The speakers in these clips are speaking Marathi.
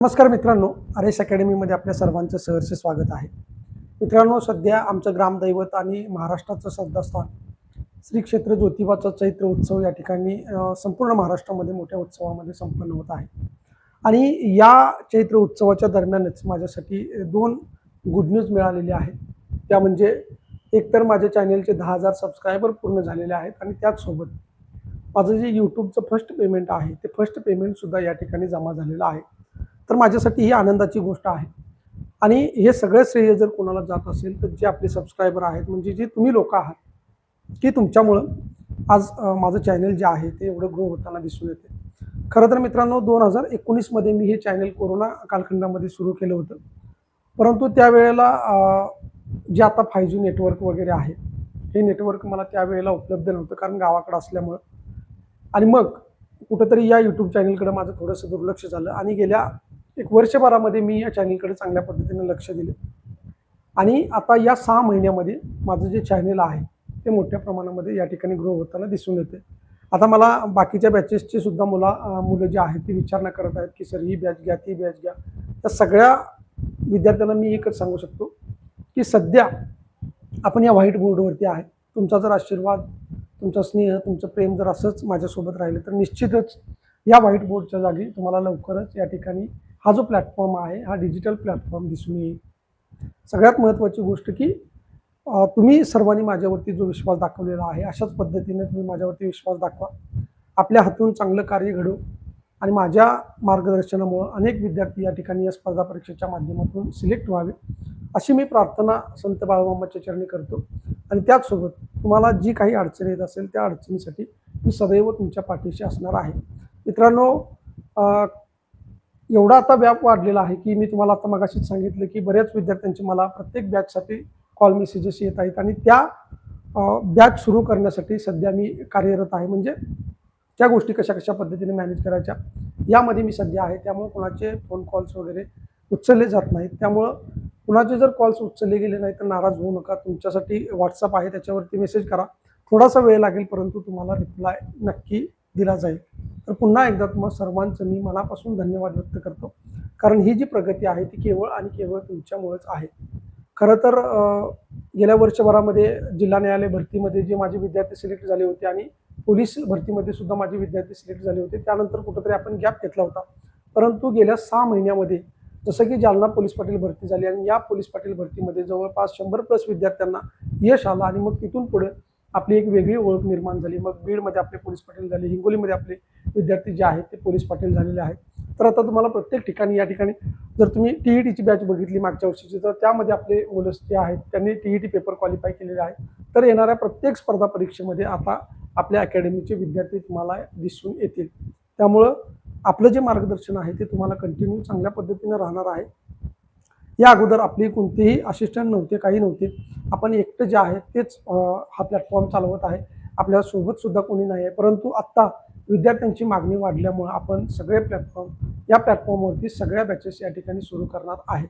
नमस्कार मित्रांनो, आर.एस. अकॅडमीमध्ये आपल्या सर्वांचं सहर्ष स्वागत आहे. मित्रांनो, सध्या आमचं ग्रामदैवत आणि महाराष्ट्राचं श्रद्धास्थान श्री क्षेत्र ज्योतिबाचा चैत्र उत्सव या ठिकाणी संपूर्ण महाराष्ट्रामध्ये मोठ्या उत्सवामध्ये संपन्न होत आहे. आणि या चैत्र उत्सवाच्या दरम्यानच माझ्यासाठी दोन गुड न्यूज मिळालेली आहेत. त्या म्हणजे एकतर माझ्या चॅनेलचे 10,000 सबस्क्रायबर पूर्ण झालेले आहेत आणि त्याचसोबत माझं जे यूट्यूबचं फर्स्ट पेमेंट आहे, ते फर्स्ट पेमेंटसुद्धा या ठिकाणी जमा झालेलं आहे. तर माझ्यासाठी ही आनंदाची गोष्ट आहे. आणि हे सगळं श्रेय जर कोणाला जात असेल तर जे आपले सबस्क्रायबर आहेत, म्हणजे जे तुम्ही लोक आहात, की तुमच्यामुळं आज माझं चॅनल जे आहे ते एवढं ग्रो होताना दिसून येते. खरं तर मित्रांनो, 2019 मध्ये मी हे चॅनल कोरोना कालखंडामध्ये सुरू केलं होतं. परंतु त्यावेळेला जे आता 5G नेटवर्क वगैरे आहे, हे नेटवर्क मला त्यावेळेला उपलब्ध नव्हतं, कारण गावाकडे असल्यामुळं. आणि मग कुठंतरी या यूट्यूब चॅनलकडे माझं थोडंसं दुर्लक्ष झालं आणि गेल्या एक वर्षभरामध्ये मी या चॅनलकडे चांगल्या पद्धतीने लक्ष दिलं. आणि आता या 6 महिन्यामध्ये माझं जे चॅनल आहे ते मोठ्या प्रमाणामध्ये या ठिकाणी ग्रो होताना दिसून येते. आता मला बाकीच्या बॅचेसचे सुद्धा मुलं जे आहेत ते विचारणा करत आहेत, की सर ही बॅच घ्या, ती बॅच घ्या. तर सगळ्या विद्यार्थ्यांना मी एकच सांगू शकतो, की सध्या आपण या व्हाईट बोर्डवरती आहे. तुमचा जर आशीर्वाद, तुमचा स्नेह, तुमचं प्रेम जर असंच माझ्यासोबत राहिलं तर निश्चितच या व्हाईट बोर्डच्या जागी तुम्हाला लवकरच या ठिकाणी हा जो प्लॅटफॉर्म आहे, हा डिजिटल प्लॅटफॉर्म दिसून येईल. सगळ्यात महत्त्वाची गोष्ट की तुम्ही सर्वांनी माझ्यावरती जो विश्वास दाखवलेला आहे, अशाच पद्धतीने तुम्ही माझ्यावरती विश्वास दाखवा. आपल्या हातून चांगलं कार्य घडो आणि माझ्या मार्गदर्शनामुळं अनेक विद्यार्थी या ठिकाणी या स्पर्धा परीक्षेच्या माध्यमातून सिलेक्ट व्हावे, अशी मी प्रार्थना संत बाळूमामाच्या चरणी करतो. आणि त्याचसोबत तुम्हाला जी काही अडचण येत असेल त्या अडचणीसाठी मी सदैव तुमच्या पाठीशी असणार आहे. मित्रांनो, एवढा आता व्याप वाढलेला आहे की मी तुम्हाला आता मगाशीच सांगितलं की बऱ्याच विद्यार्थ्यांचे मला प्रत्येक बॅचसाठी कॉल मेसेजेस येत आहेत आणि त्या बॅच सुरू करण्यासाठी सध्या मी कार्यरत आहे. म्हणजे त्या गोष्टी कशा कशा पद्धतीने मॅनेज करायच्या यामध्ये मी सध्या आहे. त्यामुळे कोणाचे फोन कॉल्स वगैरे उचलले जात नाहीत. त्यामुळं कुणाचे जर कॉल्स उचलले गेले नाही तर नाराज होऊ नका. तुमच्यासाठी व्हॉट्सअप आहे, त्याच्यावरती मेसेज करा. थोडासा वेळ लागेल परंतु तुम्हाला रिप्लाय नक्की दिला जाईल. तर पुन्हा एकदा तुम्हा सर्वांचं मी मनापासून धन्यवाद व्यक्त करतो, कारण ही जी प्रगती आहे ती केवळ आणि केवळ तुमच्यामुळेच आहे. खरं तर गेल्या वर्षभरामध्ये जिल्हा न्यायालय भरतीमध्ये जे माझे विद्यार्थी सिलेक्ट झाले होते आणि पोलीस भरतीमध्ये सुद्धा माझे विद्यार्थी सिलेक्ट झाले होते, त्यानंतर कुठंतरी आपण गॅप घेतला होता. परंतु गेल्या 6 महिन्यामध्ये जसं की जालना पोलीस पाटील भरती झाली आणि या पोलीस पाटील भरतीमध्ये जवळपास 100+ विद्यार्थ्यांना यश आलं आणि मग तिथून पुढे आपली एक वेगळी ओळख निर्माण झाली. मग बीडमध्ये आपले पोलीस पाटील झाले, हिंगोलीमध्ये आपले विद्यार्थी जे आहेत ते पोलीस पाटील झालेले आहेत. तर आता तुम्हाला प्रत्येक ठिकाणी या ठिकाणी जर तुम्ही TETची बॅच बघितली मागच्या वर्षीची, तर त्यामध्ये आपले मुलं जे आहेत त्यांनी TET पेपर क्वालिफाय केलेले आहे. तर येणाऱ्या प्रत्येक स्पर्धा परीक्षेमध्ये आता आपल्या अकॅडमीचे विद्यार्थी तुम्हाला दिसून येतील. त्यामुळं आपलं जे मार्गदर्शन आहे ते तुम्हाला कंटिन्यू चांगल्या पद्धतीने राहणार आहे. या अगोदर आपली कोणतेही असिस्टंट नव्हते, काही नव्हते. आपण एकटं जे आहे तेच हा प्लॅटफॉर्म चालवत आहे. आपल्यासोबत सुद्धा कोणी नाही आहे. परंतु आत्ता विद्यार्थ्यांची मागणी वाढल्यामुळे आपण सगळे या प्लॅटफॉर्मवरती सगळ्या बॅचेस या ठिकाणी सुरू करणार आहे.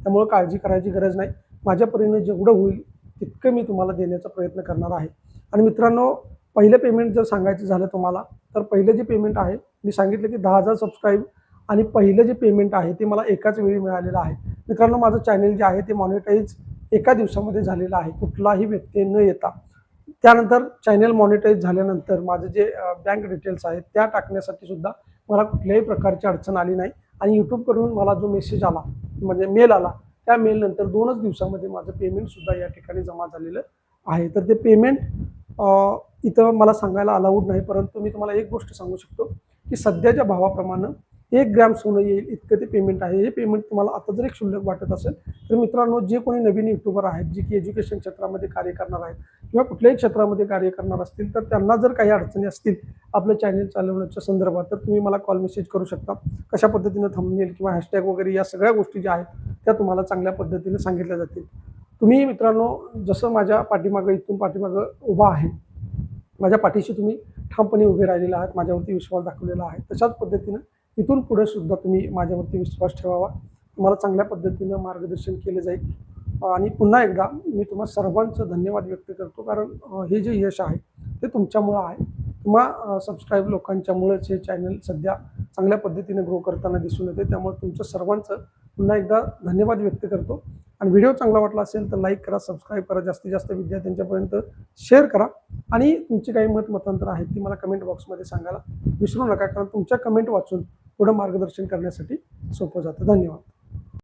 त्यामुळे काळजी करायची गरज नाही. माझ्या परीने जेवढं होईल तितकं मी तुम्हाला देण्याचा प्रयत्न करणार आहे. आणि मित्रांनो, पहिलं पेमेंट जर सांगायचं झालं तुम्हाला, तर पहिलं जे पेमेंट आहे, मी सांगितलं की 10,000 सबस्क्राईब आणि पहिलं जे पेमेंट आहे ते मला एकाच वेळी मिळालेलं आहे. मित्रांनो, माझं चॅनल जे आहे ते मॉनिटाईज एका दिवसामध्ये झालेलं आहे, कुठलाही व्यत्यय न येता. त्यानंतर चॅनल मॉनिटाईज झाल्यानंतर माझं जे बँक डिटेल्स आहेत त्या टाकण्यासाठी सुद्धा मला कुठल्याही प्रकारची अडचण आली नाही. आणि यूट्यूबकडून मला जो मेसेज आला, म्हणजे मेल आला, त्या मेलनंतर 2च दिवसामध्ये माझं पेमेंटसुद्धा या ठिकाणी जमा झालेलं आहे. तर ते पेमेंट इथं मला सांगायला अलाउड नाही, परंतु मी तुम्हाला एक गोष्ट सांगू शकतो की सध्याच्या भावाप्रमाणे 1 ग्रॅम सोनं येईल इतकं ते पेमेंट आहे. हे पेमेंट तुम्हाला आता जर एक क्षुल्लक वाटत असेल तर मित्रांनो, जे कोणी नवीन यूट्यूबर आहेत, जे की एज्युकेशन क्षेत्रामध्ये कार्य करणार आहेत किंवा कुठल्याही क्षेत्रामध्ये कार्य करणार असतील, तर त्यांना जर काही अडचणी असतील आपलं चॅनल चालवण्याच्या संदर्भात, तर तुम्ही मला कॉल मेसेज करू शकता. कशा पद्धतीनं थंबनेल किंवा हॅशटॅग वगैरे या सगळ्या गोष्टी ज्या आहेत त्या तुम्हाला चांगल्या पद्धतीने सांगितल्या जातील. तुम्ही मित्रांनो, जसं माझ्या पाठीमागं इथून पाठीमागं उभा आहे, माझ्या पाठीशी तुम्ही ठामपणे उभे राहिलेले आहात, माझ्यावरती विश्वास दाखवलेला आहे, तशाच पद्धतीनं इथून पुढे सुद्धा तुम्ही माझ्यावरती विश्वास ठेवावा. तुम्हाला चांगल्या पद्धतीनं मार्गदर्शन केलं जाईल. आणि पुन्हा एकदा मी तुम्हा सर्वांचं धन्यवाद व्यक्त करतो, कारण हे जे यश आहे ते तुमच्यामुळं आहे. सबस्क्राईब लोकांच्यामुळेच हे चॅनल सध्या चांगल्या पद्धतीने ग्रो करताना दिसून येते. त्यामुळे तुमचं सर्वांचं पुन्हा एकदा धन्यवाद व्यक्त करतो आणि व्हिडिओ चांगला वाटला असेल तर लाईक करा, सबस्क्राईब करा, जास्तीत जास्त विद्यार्थ्यांच्यापर्यंत शेअर करा आणि तुमची काही मतांतर आहेत ती मला कमेंट बॉक्समध्ये सांगायला विसरू नका, कारण तुमच्या कमेंट वाचून पुढं मार्गदर्शन करण्यासाठी सोपं जातं. धन्यवाद.